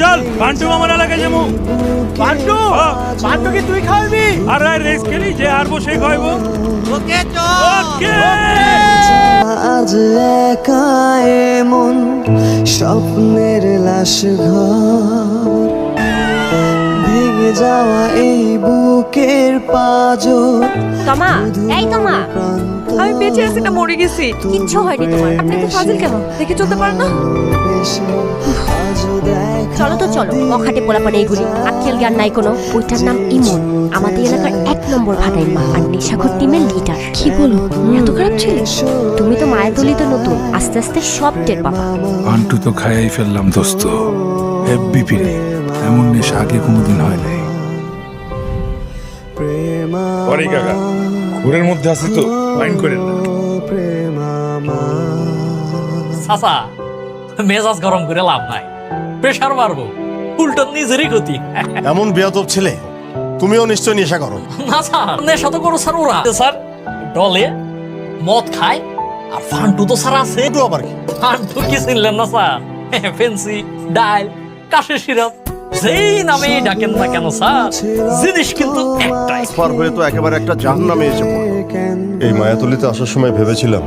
চল বান্টু মামার এলাকায় যাবো। বান্টু বান্টু কি তুই খাওয়াবি? আরে রেস খেলি, যে হারবো সে খাইবো। ওকে চল। ওকে। আজ একা এমন স্বপ্নের লাশ ঘর, ভেঙে যাওয়া এই বুকের পাঁজর। তমা, এই তমা, আমি বেঁচে আছি না মরে গেছি? কিচ্ছু হয়নি তোমার। আপনি তো ফাজিল কেন? দেখে চলতে পারেন না? চলো তো চলো, অখাটে পোলাপানে এইগুলি আক্কেল জ্ঞান নাই কোনো। ওইটার নাম ইমন, আমাদের এলাকার 1 নম্বর ভাটাইর মা আর নেশাখোর টিমের লিডার। কি বলো, এত খারাপ ছেলে? তুমি তো মায়ের দলিত নতুন, আস্তে আস্তে সব টের পাবা। বান্টু তো খাইয়াই ফেললাম দোস্ত, হেব্বি পিড়ি, এমন নেশা আগে কোনোদিন হয় নাই। পরে কাকা ঘুরের মধ্যে আছি তো, মাইন্ড করেন না। চাচা, মেজাজ গরম করে লাভ নাই, প্রেশার মারবো, উল্টো নিজেরই ক্ষতি। এমন বেয়াদব ছেলে, তুমিও নিশ্চয় নেশা করো। না স্যার, নেশা তো করো স্যার ওরা। স্যার ডলে মদ খায়, আর ফান্টু তো স্যার আছে। আবার কি? ফান্টু কি চিনলেন না স্যার? ফেন্সি, ডাইল, কাশের সিরাপ, যেই নামেই ডাকেন না কেন স্যার, জিনিস কিন্তু একটাই। পার হয়ে তো একেবারে একটা জাহান্নামে এসে পড়লো। এই মায়াতলিতে আসার সময় ভেবেছিলাম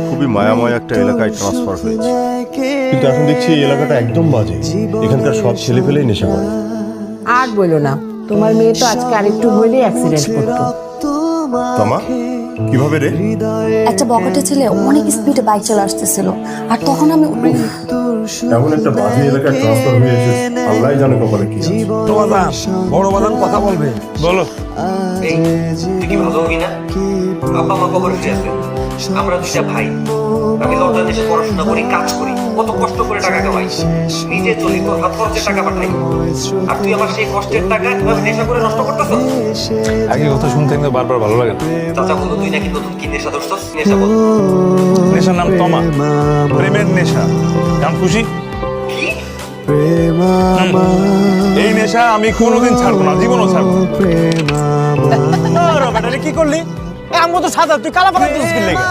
খুবই মায়াময় একটা এলাকায় ট্রান্সফার হয়েছে, কিন্তু এখন দেখছি এই এলাকাটা একদম বাজে। এখানকার সব ছেলে ফেলেই নেশা করে। আর বলো না, তোমার মেয়ে তো আজকে আরেকটু হইলেই অ্যাক্সিডেন্ট করতো। তামা, কিভাবে রে? একটা বকাটে ছেলে অনেক স্পিডে বাইক চলে আসতেছিল, আর তখন আমি এমন একটা বাজে এলাকায় ট্রান্সফার হয়ে এসেছে, আল্লাহই জানে কপালে কি আছে। বড় বাদান কথা বলবে। বলো। তুই কি ভালো হবি না? আব্বা মা কবর ফিরে আসবে, আমরা 2টা ভাই। আমি লন্ডন দেশে পড়াশোনা করি, কাজ করি, কত কষ্ট করে টাকা কামাই, নিজে চলি, তোর হাত খরচের টাকা পাঠাই, আর তুই আমার সেই কষ্টের টাকা কিভাবে নেশা করে নষ্ট করতেছ? আগে কথা শুনতে কিন্তু বারবার ভালো লাগে না। চাচা বলো, তুই নাকি নতুন কি নেশা ধরছস? নেশা বল। নেশার নাম তমা, প্রেমের নেশা। কেমন খুশি? এই নেশা আমি কোনোদিন ছাড়বো না, জীবনও ছাড়বো না। কি করলি? আমি তো সাদা, তুই কালা পাকা দিস কি লাগা?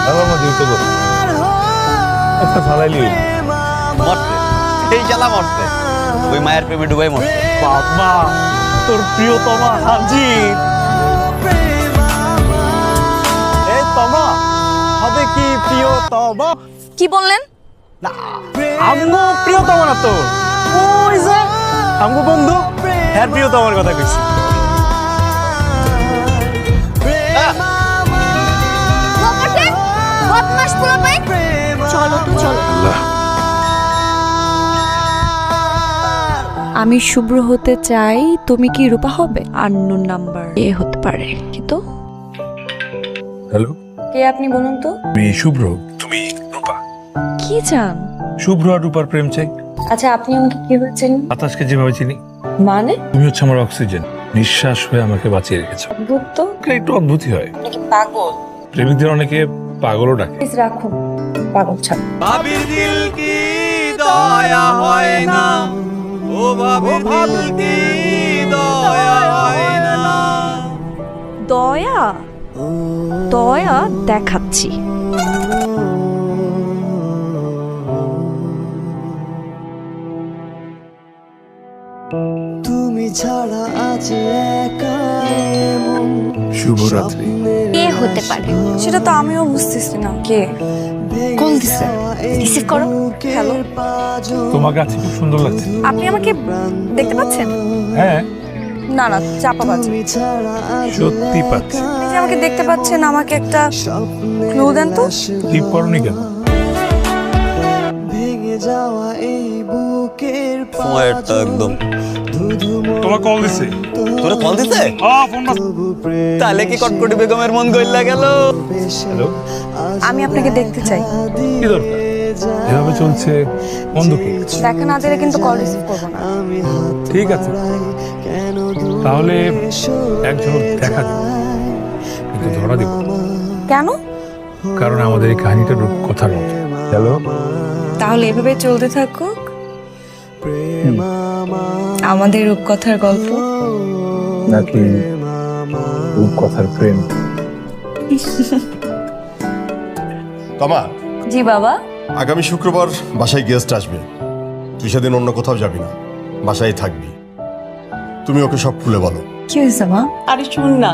বাবা মা দিতে বল, একটা ফালাইলি মরতে এই জ্বালা মরতে, ওই মায়ের প্রেমে ডুবাই মরতে। বাবা তোর প্রিয়তমা হাজির। এই তমা হবে কি প্রিয়তমা? কি বললেন? না, আমগো প্রিয়তমা না তো, ওই যে আমগো বন্ধু, হ্যাঁ প্রিয়তমার কথা কইছি। চলো তো চলো। আমি শুভ্র হতে চাই, তুমি কি রূপা হবে? আননোন নাম্বার এ হতে পারে, কিন্তু হ্যালো, কে আপনি বলুন তো? আমি শুভ্র, তুমি রূপা। কি চান? শুভ্র আর রূপার প্রেম চাই। আচ্ছা, আপনি আমাকে কিভাবে চেনেন? বাতাসকে যেভাবে চিনি, মানে? তুমি হচ্ছে আমার অক্সিজেন, নিঃশ্বাস হয়ে আমাকে বাঁচিয়ে রেখেছো। অদ্ভুত তো। একটু অদ্ভুতই হয়, নাকি পাগল? প্রেমিকদের অনেকে পাগলও ডাকে। প্লিজ রাখুন, পাগল ছাড়। ভাবি দিল কি দয়া হয় না, ও ভাবি কি দয়া হয় না। দয়া দয়া দেখাচ্ছি। তুমি ছাড়া আজ একা এমন শুভরাত্রি। কে হতে পারে? সেটা তো আমিও বুঝতেছি না। কে কল দিছে? রিসিভ করো। হ্যালো, তোমার কাছে খুব সুন্দর লাগছে। আপনি আমাকে দেখতে পাচ্ছেন? হ্যাঁ, না না, চাপা বাজে। সত্যি পাচ্ছি। আপনি যে আমাকে দেখতে পাচ্ছেন, আমাকে একটা ক্লু দেন তো। টিপ করনি কেন? ভেঙে যাওয়া এই বুকের সময়টা একদম। তোমার কল দিছে? তোরে কল দিছে? ফোন তাহলে কি কটকটি বেগমের মন গইলা গেল? হ্যালো, আমি আপনাকে দেখতে চাই। কি দরকার? এভাবে চলছে বন্ধ কি? দেখা না দিলে কিন্তু কল রিসিভ করবো না। ঠিক আছে, তাহলে এক ঝলক দেখা দিই, কিন্তু ধরা দিব। কেন? কারণ আমাদের এই কাহিনীটা রূপকথার মতো। হ্যালো, তাহলে এভাবে চলতে থাকুক আমাদের রূপকথার গল্প, নাকি রূপকথার প্রেম? তামা, জি বাবা। আগামী শুক্রবার বাসায় গেস্ট আসবে, তুই সেদিন অন্য কোথাও যাবি না, বাসায় থাকবি। তুমি ওকে সব খুলে বলো। কি হয়েছে মা? আরে শোন না,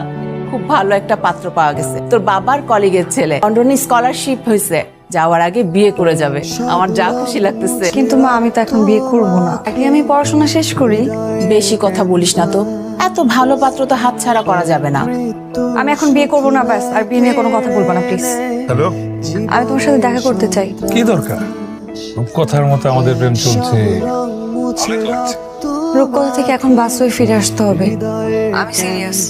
খুব ভালো একটা পাত্র পাওয়া গেছে, তোর বাবার কলিগের ছেলে, লন্ডনে স্কলারশিপ হয়েছে, যাওয়ার আগে বিয়ে করে যাবে। আমার যা খুশি লাগতেছে। কিন্তু মা আমি তো এখন বিয়ে করব না, আগে আমি পড়াশোনা শেষ করি। বেশি কথা বলিস না তো, এত ভালো পাত্র তো হাতছাড়া করা যাবে না। আমি এখন বিয়ে করব না, ব্যাস। আর বিয়ে নিয়ে কোনো কথা বলবো না প্লিজ। হ্যালো, আমি তোমার সাথে দেখা করতে চাই। কি দরকার? রূপকথার মতো আমাদের প্রেম চলছে। অনেক লাগছে। রূপকথা থেকে এখন বাস্তবে ফিরে আসতে হবে। আমি সিরিয়াস।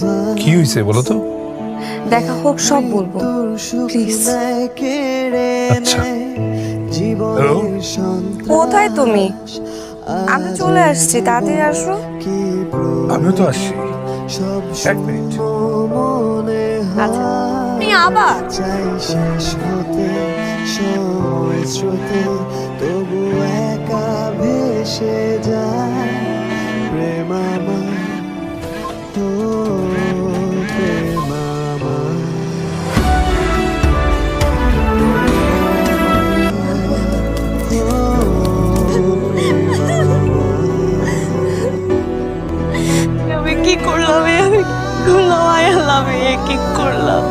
কি হয়েছে বলো তো? দেখা হোক, সব বলবো প্লিজ। আচ্ছা, হ্যালো, কোথায় তুমি? আমি চলে আসছি, তাড়াতাড়ি আসো। আমিও তো আসছি। এক মিনিট। আচ্ছা, তুমি আবার? চাই শেষ হতে সময় স্রোতে, তবু একা ভেসে যায় প্রেমামা, ও প্রেমামা। আমি কি করলাম? আমি করলাম আয়াল্লাহ, আমি কি করলাম?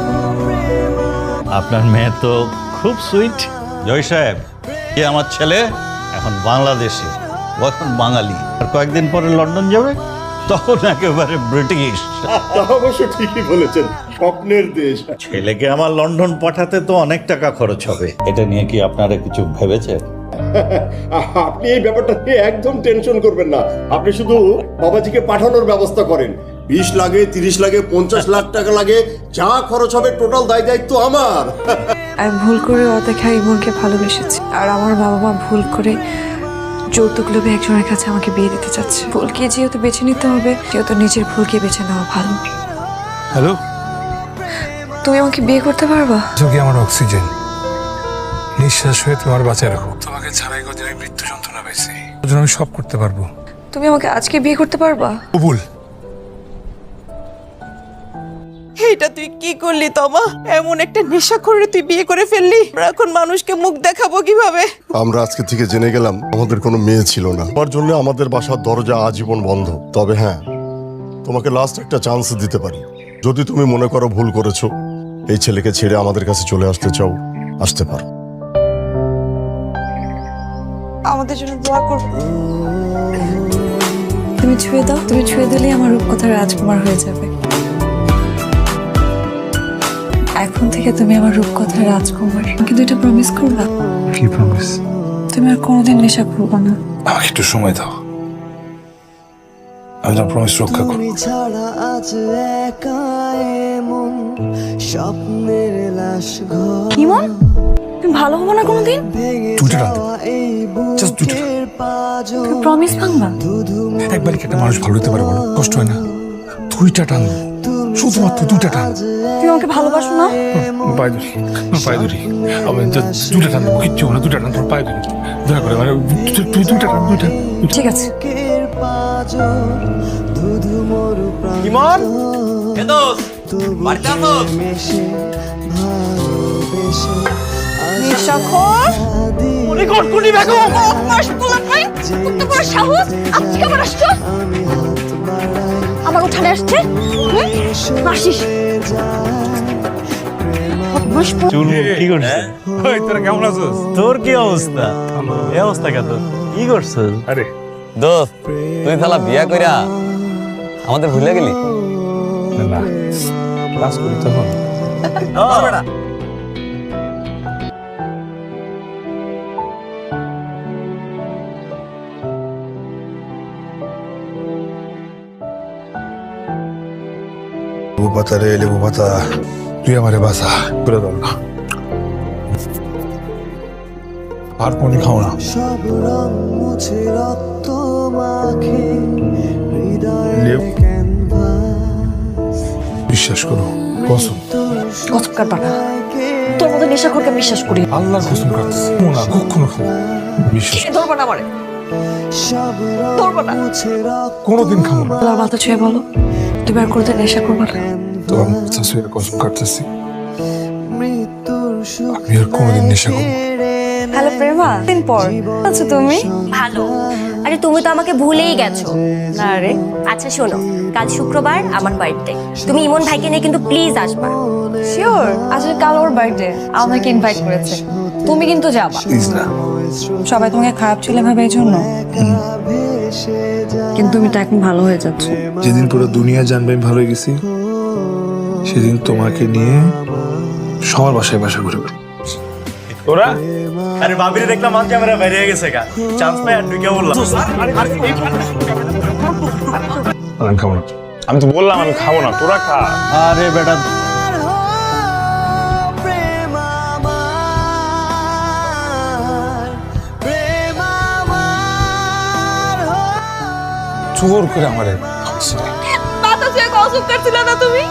আপনার মেয়ে তো খুব সুইট। জয় সাহেব, এ আমার ছেলে এখন বাংলাদেশে, ও এখন বাঙালি। আর কয়েকদিন পরে লন্ডন যাবে, তখন একেবারে ব্রিটিশ। তা অবশ্য ঠিকই বলেছেন, স্বপ্নের দেশ। ছেলেকে আমার লন্ডন পাঠাতে তো অনেক টাকা খরচ হবে। এটা নিয়ে কি আপনারা কিছু ভেবেছেন? আপনি এই ব্যাপারটা নিয়ে একদম টেনশন করবেন না। আপনি শুধু বাবাজিকে পাঠানোর ব্যবস্থা করেন। 20 লাগে, 30 লাগে, 50 লাখ টাকা লাগে, যা খরচ হবে টোটাল দায় দায়িত্ব আমার। আমি ভুল করে অদেখা ইমনকে ভালোবেসেছি, আর আমার বাবা মা ভুল করে যৌতুক লোভে একজনের কাছে আমাকে বিয়ে দিতে চাচ্ছে। ভুলকে যেহেতু বেছে নিতে হবে, যেহেতু নিজের ভুলকে বেছে নেওয়া ভালো। হ্যালো, তুমি আমাকে বিয়ে করতে পারবা? যোগী আমার অক্সিজেন, নিঃশ্বাস হয়ে তোমার বাঁচায় রাখো। তোমাকে ছাড়াই কদিন আমি মৃত্যু যন্ত্রণা পাইছি, ওর জন্য আমি সব করতে পারবো। তুমি আমাকে আজকে বিয়ে করতে পারবা? কবুল। এটা তুই কি করলি তমা? এমন একটা নেশা করে তুই বিয়ে করে ফেললি। এখন মানুষকে মুখ দেখাবো কিভাবে? আমরা আজকে থেকে জেনে গেলাম আমাদের কোনো মেয়ে ছিল না। তোমার জন্য আমাদের বাসার দরজা আজীবন বন্ধ। তবে হ্যাঁ, তোমাকে লাস্ট একটা চান্স দিতে পারি। যদি তুমি মনে করো ভুল করেছো, এই ছেলেকে ছেড়ে আমাদের কাছে চলে আসতে চাও, আসতে পারো। আমাদের জন্য দোয়া করো। তুমি ছুঁয়ে দাও, তুমি ছুঁয়ে দিলেই আমার রূপকথার রাজকুমার হয়ে যাবে। এখন থেকে তুমি আমার রূপকথার রাজকুমার। কিন্তু এটা প্রমিস করবা? কি প্রমিস? তুমি আর কোনোদিন নেশা করবা না। আমাকে একটু সময় দাও, আমি তোমার প্রমিস রক্ষা করব। তুমি ছাড়া আজ একা এমন স্বপ্নের লাশ ঘর কি মন? তুমি ভালো হবো না কোনোদিন? ভেঙে দুটো টান যাওয়া এই Just দুটো টান। বুকের পাঁজর, তুমি প্রমিস ভাঙবা? একবারই কি একটা মানুষ ভালো হতে পারে বলো? কষ্ট হয় না? 2টা টান, শুধুমাত্র 2টা টান। তুমি আমাকে ভালোবাসো না? পায়ে ধরি, পায়ে ধরি। আমি 2টা টান দেবো, কিচ্ছু না। 2টা টান তোর পায়ে ধরি, দয়া করে। মানে তুই 2টা টান, 2টা। ঠিক আছে। বুকের পাঁজর, ধুধু মরু প্রান্ত, ইমন, এ দোস্ত, তবু বাড়িতে আছোস? মেশে ভালোবেসে নিশাখর, মনে কর কুনি বেগম। সাহস আজকে আমার আসছো? আমি হাত বাড়াই আমার উঠানে আসছে? আসিস চুল কি করছিস? ওই তোরা কেমন আছিস? তোর কি অবস্থা? এই অবস্থা কেন? কি করছিস? আরে দোস্ত, তুই শালা বিয়া কইরা আমাদের ভুলে গেলি? না, ক্লাস করি তখন। বেটা, লেবু পাতা রে, লেবু পাতা, তুই আমারে বাসা করে দাও না। আর কোনদিন খাও না। সব রং মুছে রক্ত মাখে হৃদয়ে লেবু। ক্যানভাস, বিশ্বাস করো, কসম, কসম কাটবা না। তোর মতো নেশাখোরকে বিশ্বাস করি। আল্লাহর কসম কাটতেছি, না কখনো খাবো না। বিশ্বাস ধরবা না আমারে, সব রং ধরবা না। মুছে রক্ত কোনোদিন খাবো না। আল্লাহর মাথা ছুঁয়ে বলো, তুমি আর কোনোদিন নেশা করবা না। তোমার শাশুড়ির কসম কাটতেছি, মৃত্যুর সুখ আমি আর কোনোদিন নেশা করবো না। কেড়ে হ্যালো প্রেমা, দিন পর আছো তুমি? ভালো তুমি তো আমাকে ভুলেই গেছো। না রে, আচ্ছা শোনো, কাল শুক্রবার আমার বার্থডে, তুমি ইমন ভাইকে নিয়ে কিন্তু প্লিজ আসবা। শিওর। আসলে কাল ওর বার্থডে, আমাকে ইনভাইট করেছে, তুমি কিন্তু যাবা। প্লিজ না। সবাই তোমাকে খারাপ ছিল ভাবে এই জন্য, কিন্তু তুমি তো এখন ভালো হয়ে যাচ্ছ। যেদিন পুরো দুনিয়া জানবে আমি ভালো হয়ে গেছি, সেদিন তোমাকে নিয়ে সবার বাসায় বাসা ঘুরবে। তোরা আরে বাবিরে দেখলাম আজ ক্যামেরা বেরিয়ে গেছে গা, চান্স পাই আর ঢুকে বললাম আমি খাবো না। আমি তো বললাম আমি খাবো না, তোরা খা। আরে বেটা জোর করে আমারে মাথা ছুঁয়ে কসম করছিলে না তুমি?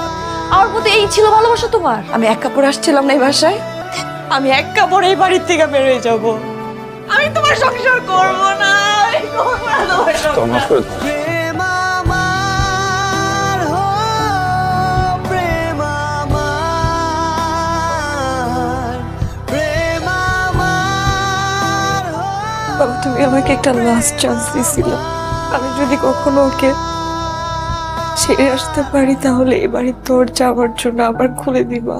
আমার প্রতি এই ছিল ভালোবাসা তোমার? আমি এক কাপড় আসছিলাম না এই বাসায়, আমি এক কাপড় এই বাড়ির থেকে বেরোয় যাব। আমি তোমার সংসার করব না, আমি করব না তোমার সংসার। তো মাফ করে দাও। বাবা, তুমি আমাকে একটা লাস্ট চান্স দিয়েছিল, আমি যদি কখনো ওকে ছেড়ে আসতে পারি তাহলে এই বাড়ির দরজা আমার জন্য আবার খুলে দিবা।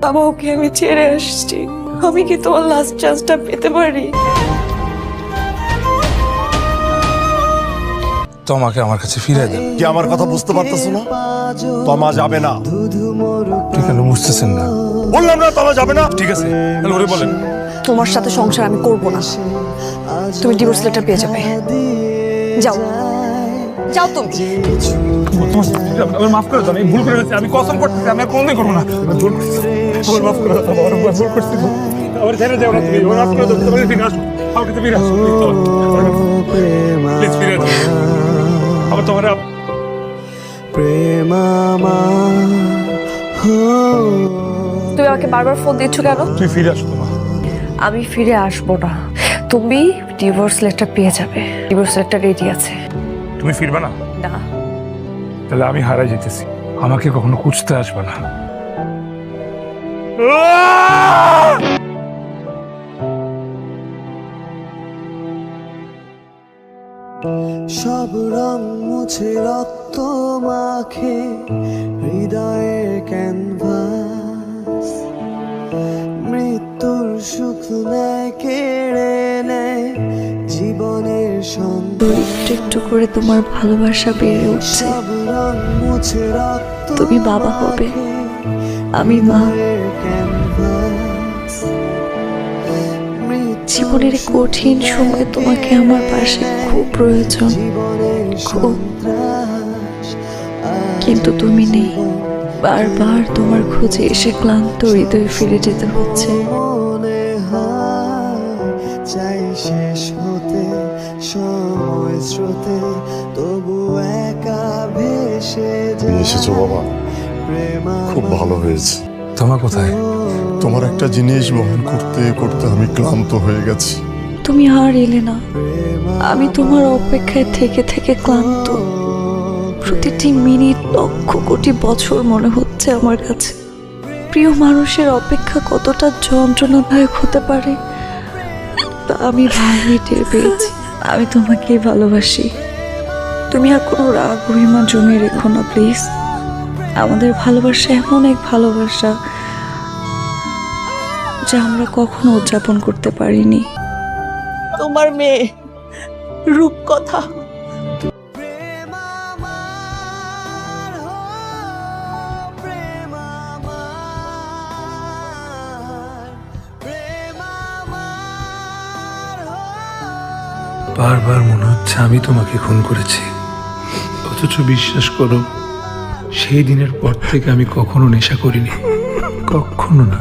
বাবা, ওকে আমি ছেড়ে আসছি, আমি কি তোমার লাস্ট চান্সটা পেতে পারি? তোমাকে আমার কাছে ফিরে দেন। কি আমার কথা বুঝতে পারতেছো না? তমা যাবে না। ঠিক কেন বুঝতেছেন না? বললাম না তমা যাবে না। ঠিক আছে, তাহলে ওরে বলেন। তোমার সাথে সংসার আমি করব না, তুমি ডিভোর্স লেটার পেয়ে যাবে। যাও যাও তুমি। আমার মাফ করে দাও, আমি ভুল করে গেছি, আমি কসম করতেছি আমি আর কোনোদিন করবো না। আমার ভুল করছি, আমার মাফ করে দাও, আমার ভুল করছি। আমার ছেড়ে যাও না তুমি, আমার মাফ করে দাও, তোমার কাছে ফিরে আসো, আমার কাছে ফিরে আসো প্লিজ, ফিরে আসো। আবার তোমার তুমি আমাকে বারবার ফোন দিচ্ছ কেন? তুই ফিরে আসো তোমার। আমি ফিরে আসবো না, তুমি ডিভোর্স লেটার পেয়ে যাবে, ডিভোর্স লেটার রেডি আছে। তুমি ফিরবে না? না। তাহলে আমি হারাই যেতেছি, আমাকে কখনো খুঁজতে আসবে না। সব রং মুছে রক্ত মাখে হৃদয়ের ক্যানভাস, মৃত্যুর সুখ নেয় কেড়ে নেয় জীবনের সন্তান। একটু একটু করে তোমার ভালোবাসা বেড়ে উঠছে, সব রং মুছে রক্ত তুমি বাবা হবে, আমি মা। ক্যানভাস, জীবনের কঠিন সময় তোমাকে আমার পাশে খুব প্রয়োজন, খুব, কিন্তু তুমি নেই। বারবার তোমার খোঁজে এসে ক্লান্ত হৃদয়ে ফিরে যেতে হচ্ছে। মনে হয় চাই শেষ হতে সময় স্রোতে, তবু একা ভেসে যায়। এসেছো বাবা, খুব ভালো হয়েছে। তোমার কোথায়? তোমার একটা জিনিস বহন করতে করতে আমি ক্লান্ত হয়ে গেছি। তুমি আর এলে না, আমি তোমার অপেক্ষায় থেকে থেকে ক্লান্ত। প্রতিটি মিনিট লক্ষ কোটি বছর মনে হচ্ছে আমার কাছে। প্রিয় মানুষের অপেক্ষা কতটা যন্ত্রণাদায়ক হতে পারে তা আমি ভালোই টের পেয়েছি। আমি তোমাকেই ভালোবাসি, তুমি আর কোনো রাগ অভিমান জমিয়ে রেখো না প্লিজ। আমাদের ভালোবাসা এমন এক ভালোবাসা যা আমরা কখনো উদযাপন করতে পারিনি। তোমার মেয়ে রূপকথা। বারবার মনে হচ্ছে আমি তোমাকে খুন করেছি, অথচ বিশ্বাস করো সেই দিনের পর থেকে আমি কখনো নেশা করিনি, কখনো না।